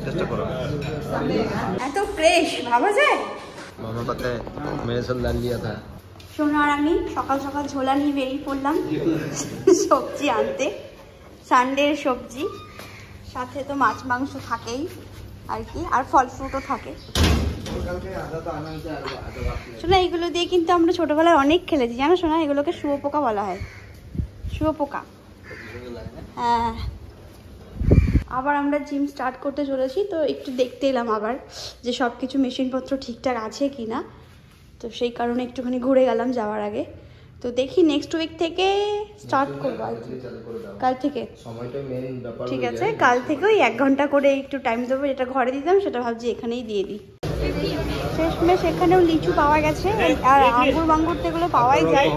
চেষ্টা করো। এত ফ্রেশ ভাবা যায়? মামা पता है मेरे साथ डाल लिया था। সোনা আর আমি সকাল সকাল ঝোলা নিয়ে বেরিয়ে পড়লাম সবজি আনতে। সানডের সবজি, সাথে তো মাছ মাংস থাকেই আর কি, আর ফল ফ্রুটও থাকে। শোনা এগুলো দিয়ে কিন্তু আমরা ছোটবেলায় অনেক খেলেছি জানো শোনা, এগুলোকে শুয়োপোকা বলা হয়, শুয়োপোকা। হ্যাঁ, আবার আমরা জিম স্টার্ট করতে চলেছি, তো একটু দেখতে এলাম আবার যে সব কিছু মেশিনপত্র ঠিকঠাক আছে কি না, তো সেই কারণে একটুখানি ঘুরে গেলাম যাওয়ার আগে। তো দেখি নেক্সট উইক থেকে স্টার্ট করবো আর কি, কাল থেকে। ঠিক আছে, কাল থেকে ওই 1 ঘন্টা করে একটু টাইম দেবো, যেটা ঘরে দিতাম সেটা ভাবছি এখানেই দিয়ে দিই। শেষমেশ এখানেও লিচু পাওয়া গেছে, আর আঙ্গুর বাঙ্গুর তো এগুলো পাওয়াই যায়।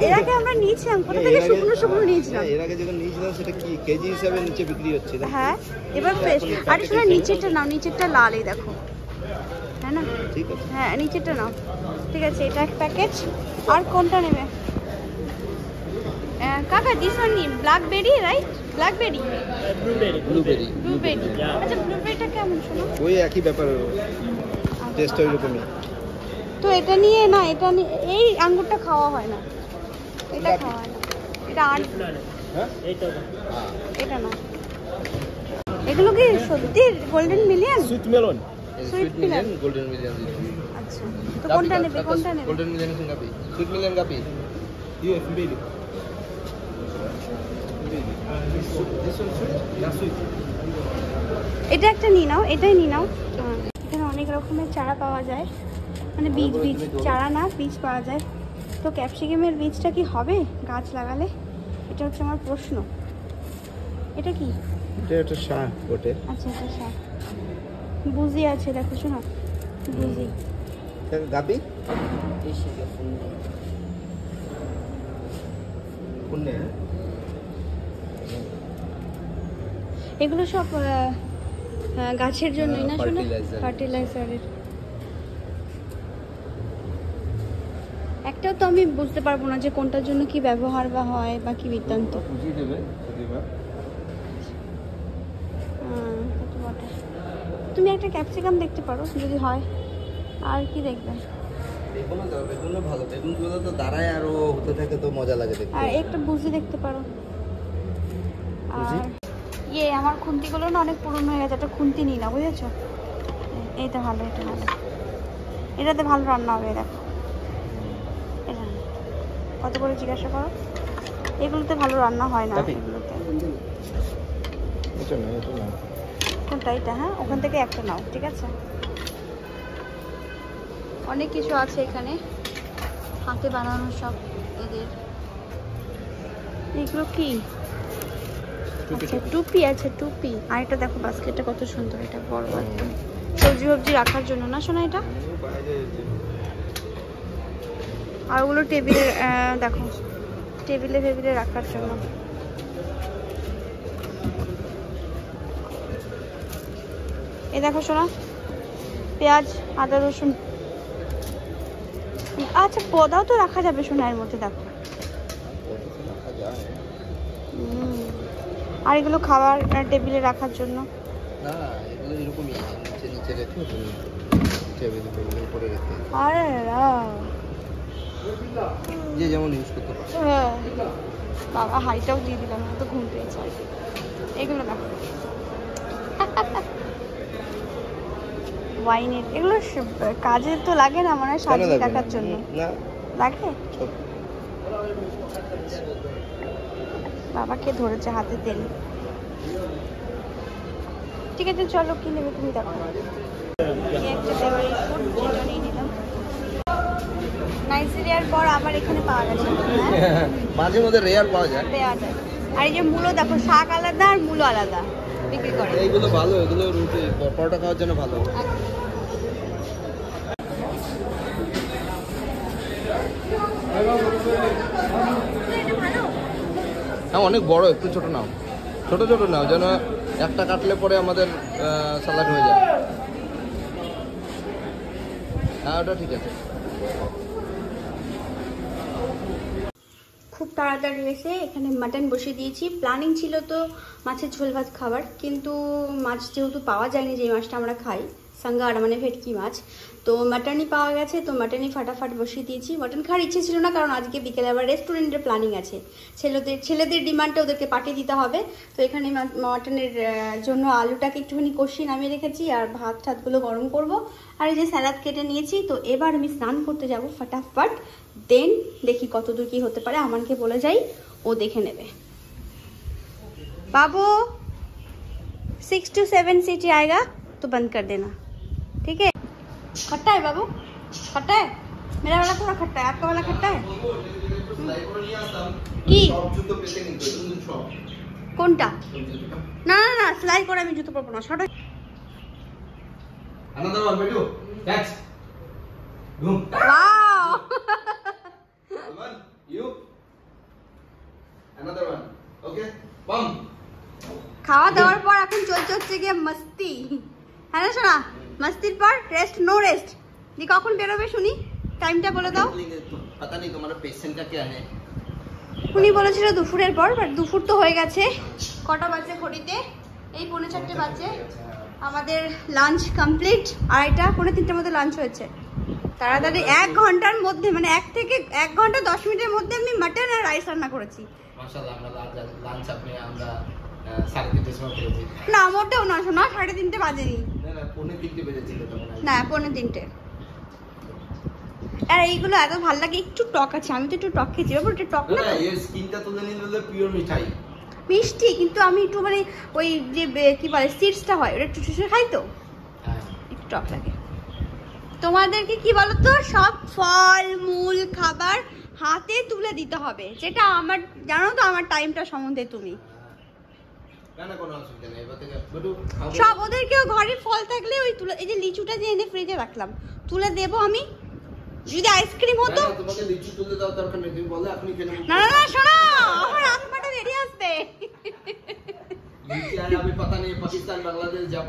এর আগে আমরা নিয়েছিলাম, কোথা থেকে শুকনো শুকনো নিয়েছিলাম। এর আগে যখন নিয়েছিলাম সেটা কি কেজি হিসাবে নিচে বিক্রি হচ্ছে? হ্যাঁ, এবার ফ্রেশ। আর শোনা নিচেরটা নাও, নিচেরটা লাল, এই দেখো। হ্যাঁ না, ঠিক আছে, হ্যাঁ নিচেরটা নাও। ঠিক আছে, এটা এক প্যাকেট। আর কোনটা নেবে কাকা? দিস ওয়ান নি, blackberry right? Blackberry, blueberry. Blueberry. আচ্ছা, ব্লুবেরিটা কেমন শোনো? ওই একই ব্যাপার, টেস্ট ওইরকমই। তো এটা নিয়ে না, এটা নিয়ে এই আঙ্গুরটা খাওয়া হয় না, এটা খাওয়া হয় না, এটা আর হ্যাঁ এটা না। এগুলো কি সত্যি golden million? Sweet melon, sweet million, golden million. আচ্ছা, তো কোনটা নেবে, কোনটা নেবে? Golden million is ngapi? Sweet million ngapi? Yes, baby. This one sweet? Yeah, sweet. এটা একটা নিয়ে নাও, এটাই নিয়ে নাও। এখানে অনেক রকমের চারা পাওয়া যায়, মানে বীজ চারা না, বীজ পাওয়া যায়। তো ক্যাপসিকামের বীজটা কি হবে গাছ লাগালে? এটা হচ্ছে আমার প্রশ্ন। এটা কি? এটা একটা শাক বটে। আচ্ছা, এটা শাক। বুঝি আছে, দেখো শোনো, বুঝি। গাবি কোনে? এগুলো সব গাছের জন্যই না শোনো, ফার্টিলাইজারের। একটাও তো আমি বুঝতে পারবো না যে কোনটার জন্য কি ব্যবহার বা হয় বা কি বৃত্তান্ত। তুমি একটা ক্যাপসিকাম দেখতে পারো যদি হয়, আর কি দেখবে? বেগুনও ভালো, বেগুনগুলো তো দাঁড়ায় আরো হতে থাকে, তো মজা লাগে দেখতে। আর একটা বুঝি দেখতে পারো। আর ইয়ে আমার খুন্তিগুলো না অনেক পুরনো হয়ে গেছে, একটা খুন্তি নিই না, বুঝেছো? এইটা ভালো, এটা ভালো, এটাতে ভালো রান্না হবে। দেখো এটা কত করে জিজ্ঞাসা করো, এগুলোতে ভালো রান্না হয় না। এগুলোতে এটা না, এটা না, কোনটা? এটা? হ্যাঁ, ওখান থেকে একটা নাও, ঠিক আছে। অনেক কিছু আছে এখানে, হাতে বানানো সব এদের। এগুলো কি? আচ্ছা, টুপি আছে, টুপি। আর এটা দেখো বাস্কেটটা কত সুন্দর, এটা বড় একদম সবজি ফবজি রাখার জন্য না শোনা এটা। আর ওগুলো টেবিলে, দেখো টেবিলে ফেবিলে রাখার জন্য। এই দেখো শোনা, পেঁয়াজ, আদা, রসুন। আচ্ছা, পদাও তো রাখা যাবে শোনা এর মধ্যে, দেখো। আর এগুলো খাবার টেবিলে রাখার জন্য না, এগুলো এরকমই নিচে নিচে রেখে টেবিলের উপরে রেখে, আরে যে যেমন ইউজ করতে পারে। হ্যাঁ, বাবা হাইটাও দিয়ে দিলাম, তো ঘুম পেয়েছে। এগুলো দেখো ওয়াইনের, এগুলো কাজে তো লাগে না মনে হয়, সাজিয়ে রাখার জন্য না লাগে। বাবাকে ধরেছে হাতে তেল। ঠিক আছে, চলো কি নেবে তুমি দেখো। একটা ফেভারিট ফুড যেটা নিয়ে নিলাম। নাইজেরিয়ার পর আবার এখানে পাওয়া গেছে, মাঝে মধ্যে রেয়ার পাওয়া যায়। আর এই যে মূলো দেখো, শাক আলাদা আর মূলো আলাদা বিক্রি করে। এইগুলো ভালো, এগুলো রুটি পরোটা খাওয়ার জন্য ভালো। হ্যাঁ, অনেক বড়, একটু ছোট নাও, ছোট ছোট নাও, যেন একটা কাটলে পরে আমাদের সালাড হয়ে যায়। হ্যাঁ, ওটা ঠিক আছে। খুব তাড়াতাড়ি এসে এখানে মাটন বসিয়ে দিয়েছি। প্ল্যানিং ছিল তো মাছের ঝোল ভাত খাবার, কিন্তু মাছ যেহেতু পাওয়া যায়নি, যে মাছটা আমরা খাই সাঙ্গার মানে ভেটকি মাছ, তো মাটনই পাওয়া গেছে, তো মাটনই ফাটাফাট বসিয়ে দিয়েছি। মাটন খাওয়ার ইচ্ছে ছিল না, কারণ আজকে বিকেলে আবার রেস্টুরেন্টের প্ল্যানিং আছে, ছেলেদের ডিমান্ডে ওদেরকে পাঠিয়ে দিতে হবে। তো এখানে মাটনের জন্য আলুটাকে একটুখানি কষিয়ে নামিয়ে রেখেছি, আর ভাত ঠাতগুলো গরম করব, আর এই যে স্যালাড কেটে নিয়েছি। তো এবার আমি স্নান করতে যাব ফাটাফাট, দেন দেখি কতদূর কি হতে পারে। আমাকে বলে যাই, ও দেখে নেবে। बाबू 6 to 7 सीटी आएगा तो बंद कर देना, ठीक है। खट्टा है बाबू, खट्टा है, मेरा वाला थोड़ा खट्टा है, आपका वाला खट्टा है কি কোনটা? না না না, সেলাই করে আমি জুতো পরবো না, সরো। another one betu catch boom wow come on you another one okay bum খাওয়া দাওয়ার পর এখন চলছে হচ্ছে গিয়ে মস্তি, হ্যাঁ না শোনা? মস্তির পর রেস্ট, নো রেস্ট। দি কখন বেরোবে শুনি, টাইমটা বলে দাও। पता नहीं तुम्हारा पेशेंट का क्या है। উনি বলেছিল দুপুরের পর, বাট দুপুর তো হয়ে গেছে। কটা বাজে ঘড়িতে? এই 4:45 বাজে। আমাদের লাঞ্চ কমপ্লিট, আর এটা 2:45 মধ্যে লাঞ্চ হয়েছে। তাড়াতাড়ি 1 ঘন্টার মধ্যে, মানে 1 ঘন্টা 10 মিনিটের মধ্যে আমি মাটন আর রাইস রান্না করেছি। মাশাআল্লাহ, আমরা লাঞ্চ আমরা 3:30 সময় করেছি। না মোটেও না শোনা, 3:30 বাজেনি। না না 2:45 বেজেছিল তখন। না 3:45। আর এইগুলো এত ভালো লাগে, একটু টক আছে, আমি তো একটু টক খেয়েছি। বাবু এটা টক না, এই স্কিনটা তুলে নিলে পিওর মিঠাই মিষ্টি, কিন্তু আমি একটু মানে ওই যে কি বলে সিডসটা হয়, ওটা একটু চুষে খাই, তো একটু টক লাগে। তোমাদেরকে কি বলো তো, সব ফল মূল খাবার হাতে তুলে দিতে হবে, যেটা আমার জানো তো, আমার টাইমটা সম্বন্ধে তুমি না কোনো অসুবিধা নেই। এবার থেকে বটু সব ওদেরকেও ঘরে ফল থাকলে ওই তুলে, এই যে লিচুটা যে এনে ফ্রিজে রাখলাম, তুলে দেবো আমি। যদি আইসক্রিম হতো, তোমাকে লিচু তুলে দাও দরকার নেই, তুমি বলে আপনি কেন। না না না শোনো, আমার আত্মাটা বেরিয়ে আসবে। लीची आया अभी पता नहीं, पाकिस्तान बांग्लादेश जब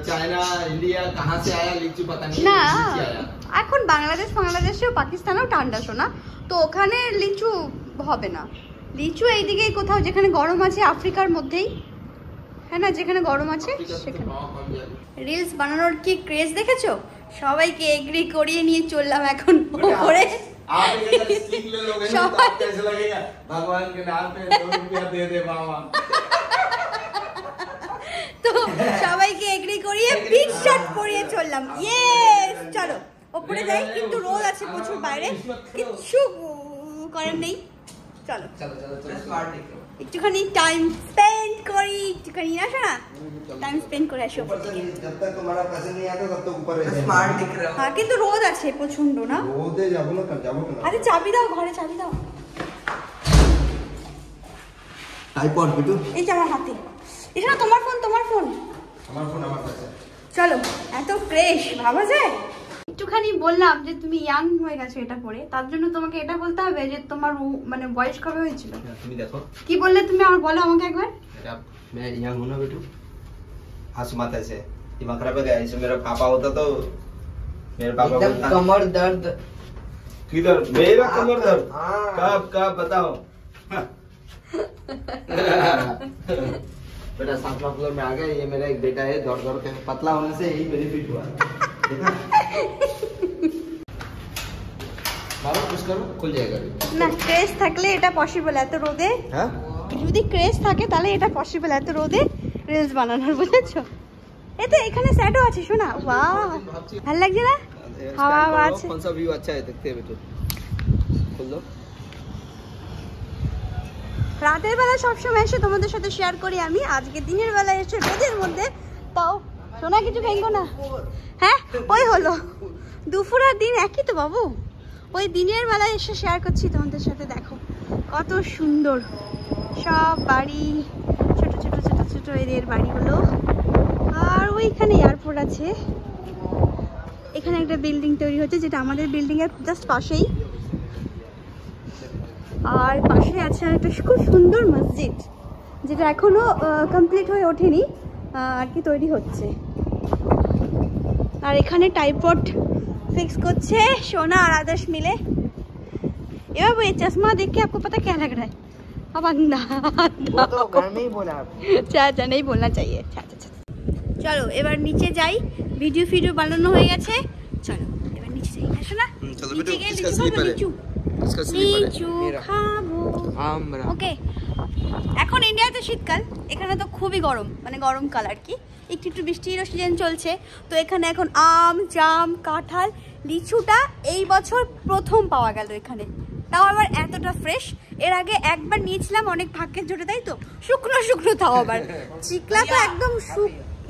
चाइना इंडिया कहाँ से आया लीची पता नहीं, না लीची आया। এখন বাংলাদেশেও পাকিস্তানেও ঠান্ডা শোনা, তো ওখানে লিচু হবে না। লিচু এইদিকেই কোথাও, যেখানে গরম আছে, আফ্রিকার মধ্যেই, হ্যাঁ না, যেখানে গরম আছে সেখানে। রিলস বানানোর কি ক্রেজ দেখেছো? সবাইকে এগ্রি করিয়ে নিয়ে চললাম এখন ওপরে। आप अगर सीख ले लोगे ना तो आप कैसे लगेगा, भगवान के नाम पे 2 रुपया दे दे मामा। তো সবাইকে এগ্রি করিয়ে পিচ শার্ট পরিয়ে চললাম। ইয়েস, চলো ওপরে যাই, কিন্তু রোদ আছে প্রচুর বাইরে, কিচ্ছু করার নেই। চলো चलो चलो चलो একটুখানি টাইম স্পেন্ড করি, একটুখানি না শোনা, টাইম স্পেন্ড করে আসো। जब तक तुम्हारा पैसे नहीं आता तब तक ऊपर रहते स्मार्ट दिख रहा হ্যাঁ, কিন্তু রোদ আছে প্রচন্ড না। रोदे जाबो ना कर जाबो ना। আরে চাবি দাও, ঘরে চাবি দাও। आईपॉड बिटू এই যে আমার হাতে, এটা না তোমার ফোন, তোমার ফোন। আমার কাছে। চলো, এত ফ্রেশ ভাবা যায়? একটুখানি বললাম যে তুমি ইয়াং হয়ে গেছো এটা পরে, তার জন্য তোমাকে এটা বলতে হবে যে তোমার মানে বয়স কবে হয়েছিল। তুমি দেখো কি বললে তুমি, আমার বলো আমাকে একবার। এটা मैं यंग हूं ना बेटू, हंस मत ऐसे, दिमाग खराब हो गया। ऐसे मेरा पापा होता तो मेरे पापा बोलता कमर दर्द। किधर मेरा कमर दर्द? कब बताओ। बेटा 7वां फ्लोर में आ गया, ये मेरा एक बेटा है, दौड़ दौड़ के पतला होने से यही बेनिफिट हुआ। देखा बाबा कुछ करो, खुल जाएगा। না ক্রেজ থাকলে এটা পসিবল, এত রোদে। হ্যাঁ যদি ক্রেজ থাকে তাহলে এটা পসিবল, এত রোদে রিলস বানানোর, বুঝেছো? এই তো এখানে স্যাডও আছে শোনা, ওয়াও ভালো লাগছে না? হাওয়া হাওয়া আছে। कौन सा व्यू अच्छा है देखते हैं बेटू, खोल दो। রাতের বেলা সবসময় এসে তোমাদের সাথে শেয়ার করি আমি, আজকে দিনের বেলা এসে রোদের মধ্যে, তাও শোনা কিছু ভেঙ্গো না। হ্যাঁ ওই হলো, দুপুর আর দিন একই তো বাবু। ওই দিনের বেলায় এসে শেয়ার করছি তোমাদের সাথে। দেখো কত সুন্দর সব বাড়ি, ছোট ছোট ছোট ছোট এদের বাড়িগুলো। আর ওইখানে এয়ারপোর্ট আছে, এখানে একটা বিল্ডিং তৈরি হচ্ছে, যেটা আমাদের বিল্ডিং এর জাস্ট পাশেই। আর পাশে আছে একটা খুব সুন্দর মসজিদ, যেটা এখনো কমপ্লিট হয়ে ওঠেনি, আর কি তৈরি হচ্ছে। আর এখানে টাইপড ফিক্স করছে সোনা আর আদার্স মিলে। ए बाबू ये चश्मा देख के आपको पता क्या लग रहा है? अब अंधा वो तो घर में ही बोला आप। अच्छा नहीं बोलना चाहिए। চলো এবার নিচে যাই, ভিডিও ফিডিও বানানো হয়ে গেছে, চলো এবার নিচে যাই। আসো না নিচে গিয়ে লিচু খাবো আমরা। ওকে এখন ইন্ডিয়াতে শীতকাল, এখানে তো খুবই গরম, মানে গরমকাল আর কি, একটু একটু বৃষ্টিরও সিজন চলছে। তো এখানে এখন আম জাম কাঁঠাল লিচুটা এই বছর প্রথম পাওয়া গেল এখানে, তাও আবার এতটা ফ্রেশ। এর আগে একবার নিয়েছিলাম, অনেক ভাগ্যের জোটে, তাই তো, শুকনো শুকনো, তাও আবার চিকলা তো একদম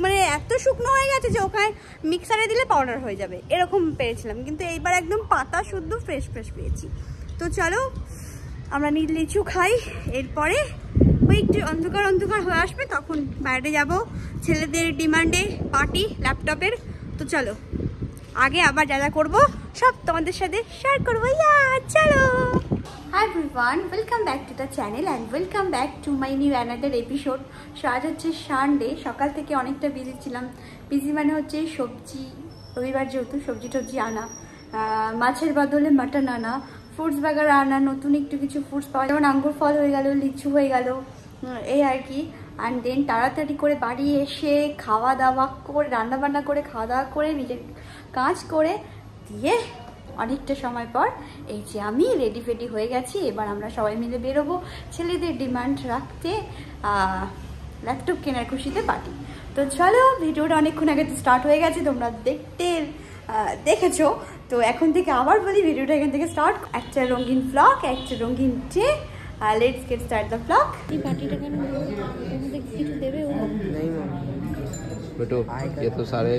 মানে এত শুকনো হয়ে গেছে যে ওখানে মিক্সারে দিলে পাউডার হয়ে যাবে এরকম পেয়েছিলাম, কিন্তু এইবার একদম পাতা শুদ্ধ ফ্রেশ ফ্রেশ পেয়েছি। তো চলো আমরা লিচু খাই, এরপরে ওই একটু অন্ধকার অন্ধকার হয়ে আসবে, তখন বাইরে যাব ছেলেদের ডিমান্ডে পার্টি ল্যাপটপের। তো চলো আগে আবার যা যা করবো সব তোমাদের সাথে শেয়ার করবো। চলো hi everyone, welcome back to the channel and welcome back to my new another episode. So আজ হচ্ছে সানডে, সকাল থেকে অনেকটা বিজি ছিলাম। বিজি মানে হচ্ছে সবজি, রবিবার যেহেতু সবজি টবজি আনা, মাছের বদলে মাটন আনা, ফ্রুটস বাগার আনা, নতুন একটু কিছু ফ্রুটস পাওয়া, যেমন আঙ্গুর ফল হয়ে গেল, লিচু হয়ে গেল, এই আর কি। অ্যান্ড দেন তাড়াতাড়ি করে বাড়ি এসে খাওয়া দাওয়া করে, রান্নাবান্না করে, খাওয়া দাওয়া করে, নিজের কাজ করে দিয়ে অনেকটা সময় পর এই যে আমি রেডি ফেডি হয়ে গেছি। এবার আমরা সবাই মিলে বেরোবো ছেলেদের ডিমান্ড রাখতে, ল্যাপটপ কেনার খুশিতে পার্টি। তো চলো ভিডিওটা অনেকক্ষণ আগে তো স্টার্ট হয়ে গেছে, তোমরা দেখেছো। তো এখন থেকে আবার বলি, ভিডিওটা এখান থেকে স্টার্ট। একটা রঙিন ব্লগ, একটা রঙিন day, let's get start the blog. এই পার্টিটা কেন কিছু দেবে ও नहीं बेटो, ये तो सारे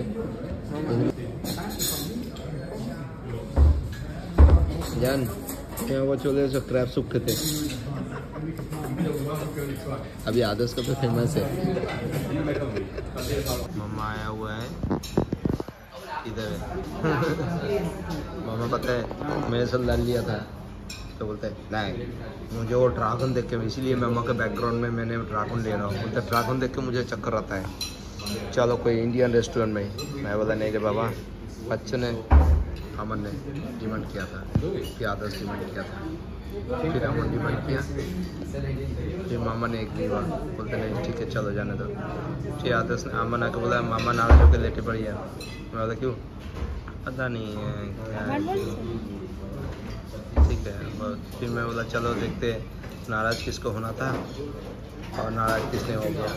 जान यहाँ वो चले जो क्रैप सूप थे, अभी आदर्श का तो फेमस है। मामा आया हुआ है इधर मामा पता है मेरे साथ लड़ लिया था, तो बोलते हैं नहीं मुझे वो ड्रैगन देख के, इसीलिए मामा के बैकग्राउंड में मैंने ड्रैगन ले रहा हूँ। बोलते ड्रैगन देख के मुझे चक्कर आता है, चलो कोई इंडियन रेस्टोरेंट में। मैं बोला नहीं रे बाबा, बच्चों ने अमन ने डिमांड किया था, फिर आदर्श डिमांड किया था, फिर अमन डिमांड किया, फिर मामा ने एक हुआ, बोलते नहीं ठीक है चलो जाने दो। फिर आदर्श ने अमन आके बोला मामा नाराज होकर लेटे पड़ी है। मैं बोला क्यों, पता नहीं क्या है, ठीक है। फिर मैं बोला चलो देखते नाराज़ किसको होना था और नाराज़ किसने हो गया।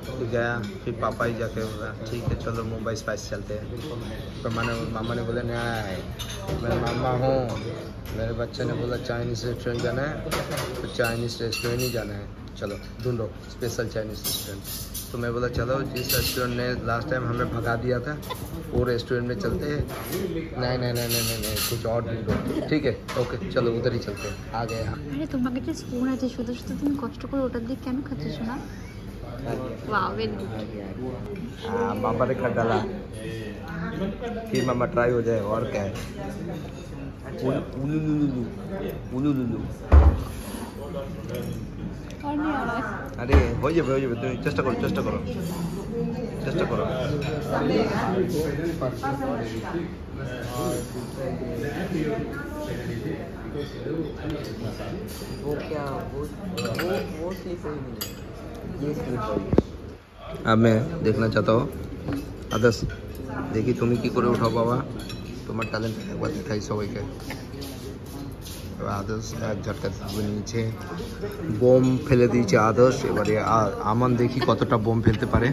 फिर गया, फिर पापा ही जाके बोला ठीक है चलो मुंबई स्पाइस चलते हैं। तो मामा ने बोला नहीं मैं मामा हूँ, मेरे बच्चे ने बोला चाइनीज़ रेस्टोरेंट जाना है तो चाइनीज़ रेस्टोरेंट ही जाना है, चलो ढूंढो स्पेशल चाइनीज़ रेस्टोरेंट। तो मैं बोला चलो जिस रेस्टोरेंट ने लास्ट टाइम हमें भगा दिया था वो रेस्टोरेंट में चलते हैं। नहीं नहीं नहीं नहीं नहीं कुछ और ढूंढो, ठीक है ओके चलो उधर ही चलते हैं। आ गए। আরে তোমার কাছে স্পুন আছে, শুধু শুধু তুমি কষ্ট করে ওটা দিয়ে কেন খাচ্ছ সোনা? वाह वेरी गुड। मामा ने खा डाला, फिर मामा ट्राई हो जाए और क्या है। उलुलुलु और नहीं आ रहा है। अरे हो जाए तुम चेष्टा करो चेष्टा करो चेष्टा करो। वो क्या वो स्लिप हुई नहीं, ये स्लिप हुई। अब मैं देखना चाहता हूँ आदर्श, देखी তুমি কি করে উঠাও বাবা, তোমার ট্যালেন্ট একবার দেখাই সবাইকে। আদর্শ এক ঝটকা নিচে বোম ফেলে দিয়েছে আদর্শ। এবারে আমান দেখি কতটা বোম ফেলতে পারে।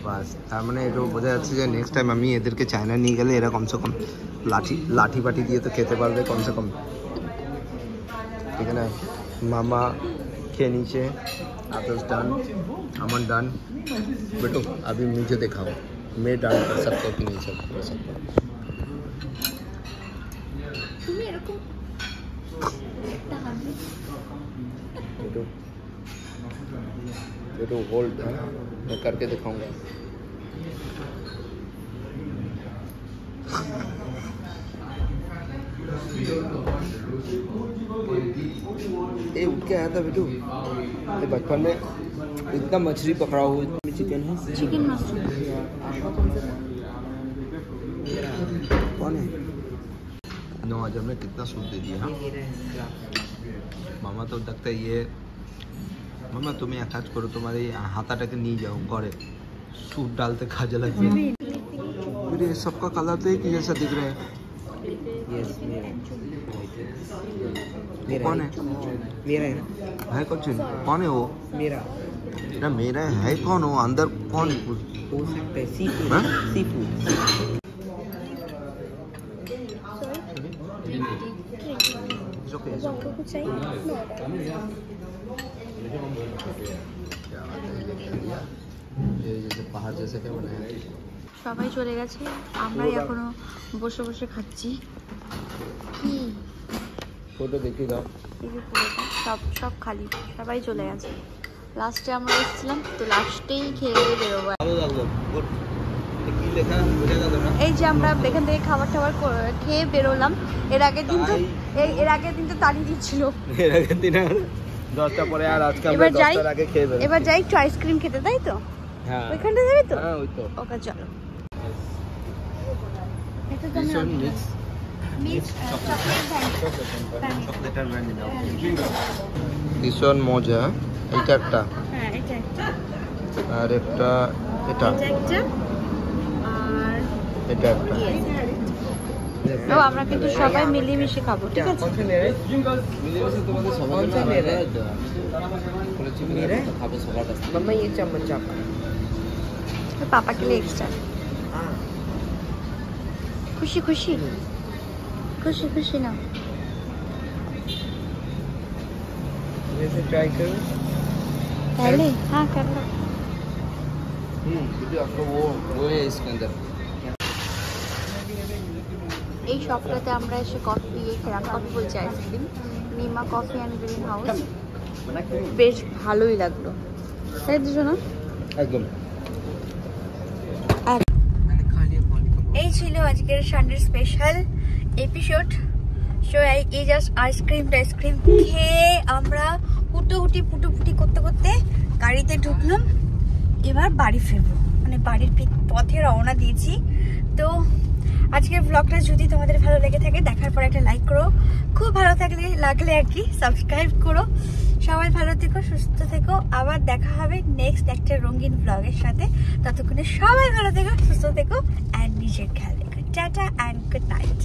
বাস তার মানে এটা বোঝা যাচ্ছে যে নেক্সট টাইম আমি এদেরকে চায়না নিয়ে গেলে এরা কমসে কম লাঠি বাটি দিয়ে তো খেতে পারবে কমসে কম, ঠিক আছে। मामा के नीचे आदर्श डन, अमन डन। बेटो अभी मुझे दिखाओ मैं डन कर सकता हूँ कि नहीं कर सकता। बेटो होल्ड मैं करके दिखाऊंगा। ये उठ के आया था बेटू, ये बचपन में इतना मछली पकड़ा हुआ। चिकन है, चिकन मशरूम। कौन है नवाजम ने कितना सूट दे दिया। मामा तो लगता है ये मामा तुम एक काज करो तुम्हारे हाथाटाके नहीं जाओ घरे सूट डालते खाजा लगती है। ये सबका कलर तो एक ही जैसा दिख रहा है। कौन है? मेरा है कुछ कौन है वो? मेरा ना मेरा है कौन हो अंदर कौन हो सकता है सीफूड। सीफूड পাহাড় जैसे क्या बनाया। সবাই চলে গেছে, আমরাই এখনো বসে বসে খাচ্ছি। কি फोटो देखिए दाও এই যে পুরোটা সব খালি, সবাই চলে গেছে। লাস্টে আমরা এসেছিলাম তো লাস্টেই খেয়ে বেরোবো। ভালো লাগলো কি লেখা বুঝা গেল না। এই যে আমরা এখান থেকে খাবার খেয়ে বেরোলাম। এর আগের দিন তো তাড়িয়ে দিচ্ছিল। এর আগের দিন 10টা পরে আর আজকে আমরা 10টার আগে খেয়ে বেরোবো। এবার যাই একটু আইসক্রিম খেতে, তাই তো? হ্যাঁ ওইখানটা যাবি তো? হ্যাঁ ওই তো। ওকে চলো। এটা তো ভীষণ মিক্স চকলেট আর ভ্যানিলা। ভীষণ মজা। এটা একটা, হ্যাঁ এটা একটা, আর একটা এটা একটা, আর এটা একটা। তো আমরা কিন্তু সবাই মিলেমিশে খাবো, ঠিক আছে? মিলেমিশে তোমাদের সবার জন্য আলাদা বলেছি মেরে খাবো সবার কাছে। मम्मा ये चम्मच आप पापा के लिए एक्स्ट्रा। खुशी खुशी खुशी खुशी ना वैसे ट्राई करो पहले। हाँ कर लो। क्योंकि आपको वो है इसके अंदर। এই শপটাতে আমরা এসে কফি খেলাম, কফি বলছি আইসক্রিম, নিমা কফি অ্যান্ড গ্রিন হাউস। বেশ ভালোই লাগলো, তাই তো শোনো? একদম। এই ছিল আজকের সানডে স্পেশাল এপিসোড। সো এই জাস্ট আইসক্রিম খেয়ে আমরা ফুটোফুটি করতে করতে গাড়িতে ঢুকলাম। এবার বাড়ি ফিরবো, মানে বাড়ির পথে রওনা দিয়েছি। তো আজকের ব্লগটা যদি তোমাদের ভালো লেগে থাকে দেখার পর একটা লাইক করো, খুব ভালো লাগলে আর কি সাবস্ক্রাইব করো। সবাই ভালো থেকো, সুস্থ থেকো, আবার দেখা হবে নেক্সট একটা রঙিন ব্লগের সাথে। ততক্ষণে সবাই ভালো থেকো, সুস্থ থেকো, অ্যান্ড নিজের খেয়াল রেখো। Tata and good night.